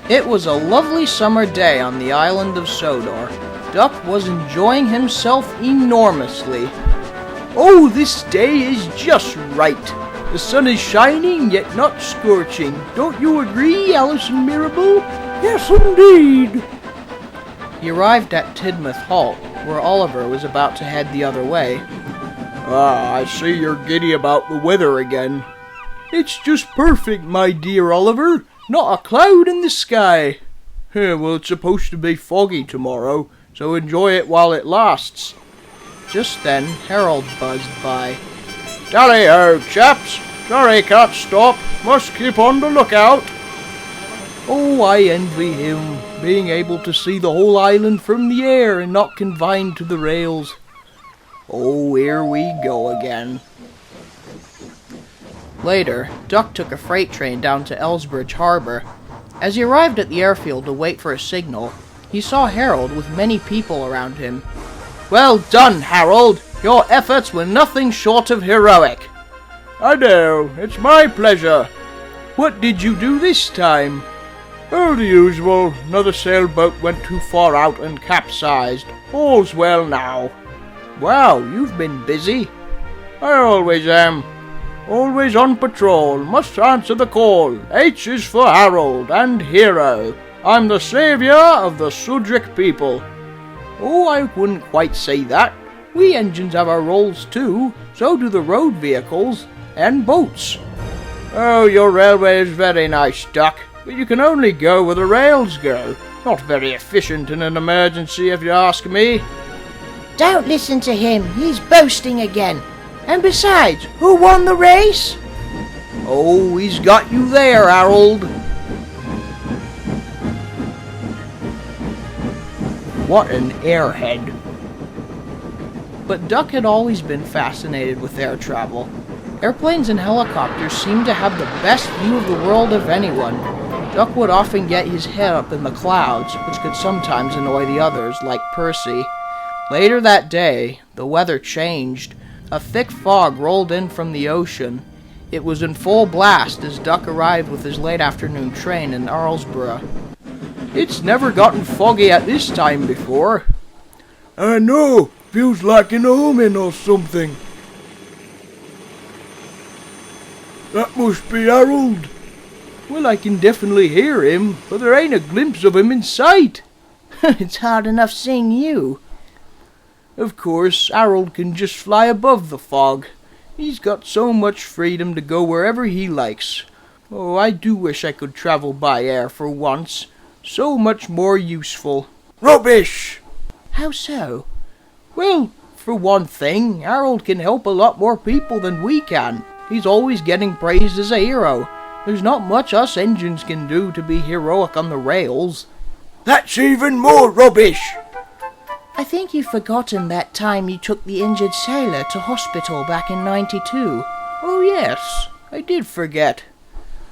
It was a lovely summer day on the island of Sodor. Duck was enjoying himself enormously. Oh, this day is just right. The sun is shining, yet not scorching. Don't you agree, Alison Mirabel? Yes, indeed. He arrived at Tidmouth Halt, where Oliver was about to head the other way. Ah, I see you're giddy about the weather again. It's just perfect, my dear Oliver. Not a cloud in the sky. Well, it's supposed to be foggy tomorrow, so enjoy it while it lasts. Just then, Harold buzzed by. Tally-ho, chaps. Sorry, can't stop. Must keep on the lookout. Oh, I envy him, being able to see the whole island from the air and not confined to the rails. Oh, here we go again. Later, Duck took a freight train down to Elsbridge Harbor. As he arrived at the airfield to wait for a signal, he saw Harold with many people around him. Well done, Harold! Your efforts were nothing short of heroic. I know, it's my pleasure. What did you do this time? Oh, the usual. Another sailboat went too far out and capsized. All's well now. Wow, you've been busy. I always am. Always on patrol, must answer the call. H is for Harold and hero. I'm the saviour of the Sudric people. Oh, I wouldn't quite say that. We engines have our roles too, so do the road vehicles and boats. Oh, your railway is very nice, Duck, but you can only go where the rails go. Not very efficient in an emergency, if you ask me. Don't listen to him, he's boasting again. And besides, who won the race? Oh, he's got you there, Harold. What an airhead. But Duck had always been fascinated with air travel. Airplanes and helicopters seemed to have the best view of the world of anyone. Duck would often get his head up in the clouds, which could sometimes annoy the others, like Percy. Later that day, the weather changed. A thick fog rolled in from the ocean. It was in full blast as Duck arrived with his late afternoon train in Arlesborough. It's never gotten foggy at this time before. I know. Feels like an omen or something. That must be Harold. Well, I can definitely hear him, but there ain't a glimpse of him in sight. It's hard enough seeing you. Of course, Harold can just fly above the fog. He's got so much freedom to go wherever he likes. Oh, I do wish I could travel by air for once. So much more useful. Rubbish! How so? Well, for one thing, Harold can help a lot more people than we can. He's always getting praised as a hero. There's not much us engines can do to be heroic on the rails. That's even more rubbish! I think you've forgotten that time you took the injured sailor to hospital back in '92. Oh yes, I did forget.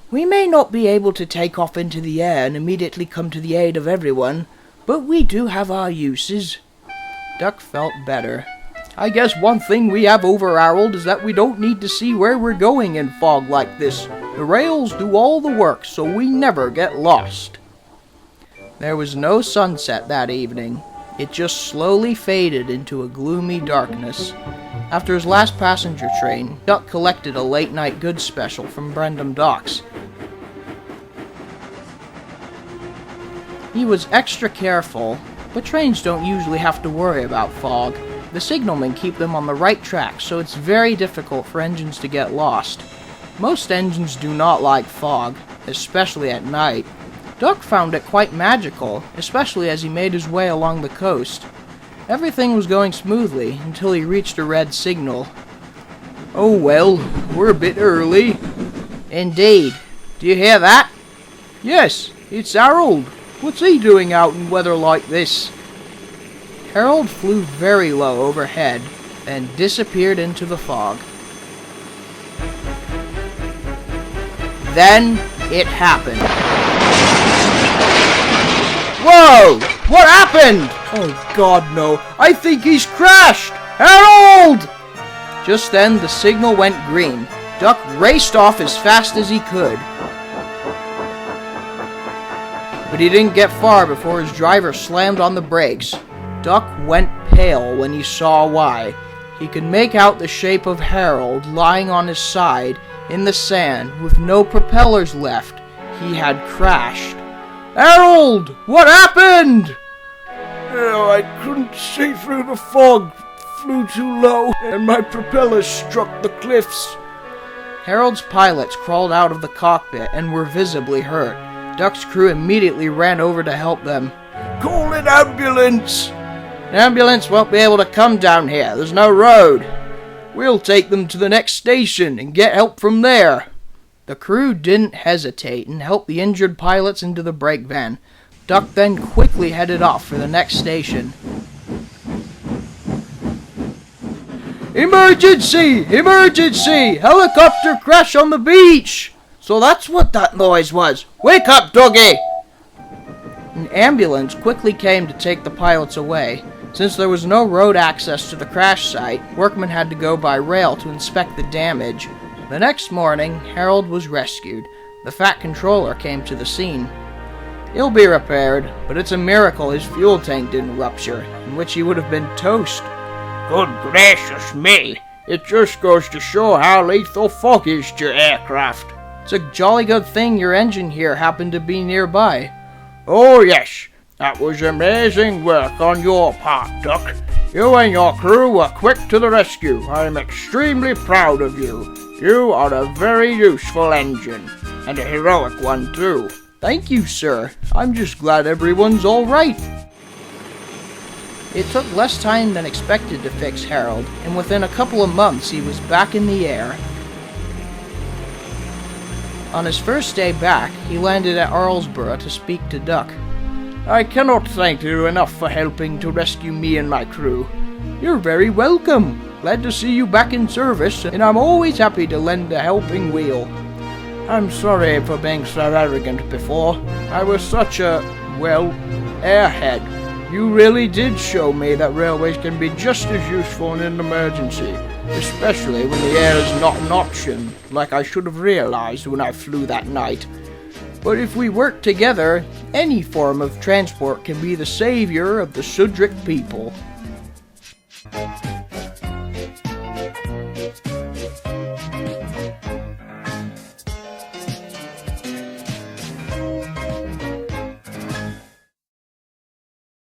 We may not be able to take off into the air and immediately come to the aid of everyone, but we do have our uses. Duck felt better. I guess one thing we have over Harold is that we don't need to see where we're going in fog like this. The rails do all the work, so we never get lost. There was no sunset that evening. It just slowly faded into a gloomy darkness. After his last passenger train, Duck collected a late-night goods special from Brendam Docks. He was extra careful, but trains don't usually have to worry about fog. The signalmen keep them on the right track, so it's very difficult for engines to get lost. Most engines do not like fog, especially at night. Duck found it quite magical, especially as he made his way along the coast. Everything was going smoothly until he reached a red signal. Oh well, we're a bit early. Indeed. Do you hear that? Yes, it's Harold. What's he doing out in weather like this? Harold flew very low overhead and disappeared into the fog. Then it happened. Whoa! What happened? Oh God, no. I think he's crashed! Harold! Just then the signal went green. Duck raced off as fast as he could. But he didn't get far before his driver slammed on the brakes. Duck went pale when he saw why. He could make out the shape of Harold lying on his side in the sand with no propellers left. He had crashed. Harold! What happened? Oh, I couldn't see through the fog. Flew too low, and my propellers struck the cliffs. Harold's pilots crawled out of the cockpit and were visibly hurt. Duck's crew immediately ran over to help them. Call an ambulance! An ambulance won't be able to come down here. There's no road. We'll take them to the next station and get help from there. The crew didn't hesitate and helped the injured pilots into the brake van. Duck then quickly headed off for the next station. Emergency! Emergency! Helicopter crash on the beach! So that's what that noise was. Wake up, Dougie! An ambulance quickly came to take the pilots away. Since there was no road access to the crash site, workmen had to go by rail to inspect the damage. The next morning, Harold was rescued. The Fat Controller came to the scene. He'll be repaired, but it's a miracle his fuel tank didn't rupture, in which he would have been toast. Good gracious me! It just goes to show how lethal fog is to your aircraft. It's a jolly good thing your engine here happened to be nearby. Oh yes, that was amazing work on your part, Duck. You and your crew were quick to the rescue. I'm extremely proud of you. You are a very useful engine, and a heroic one too. Thank you, sir. I'm just glad everyone's all right. It took less time than expected to fix Harold, and within a couple of months he was back in the air. On his first day back, he landed at Arlesborough to speak to Duck. I cannot thank you enough for helping to rescue me and my crew. You're very welcome. Glad to see you back in service, and I'm always happy to lend a helping wheel. I'm sorry for being so arrogant before. I was such a, well, airhead. You really did show me that railways can be just as useful in an emergency, especially when the air is not an option, like I should have realized when I flew that night. But if we work together, any form of transport can be the savior of the Sudric people.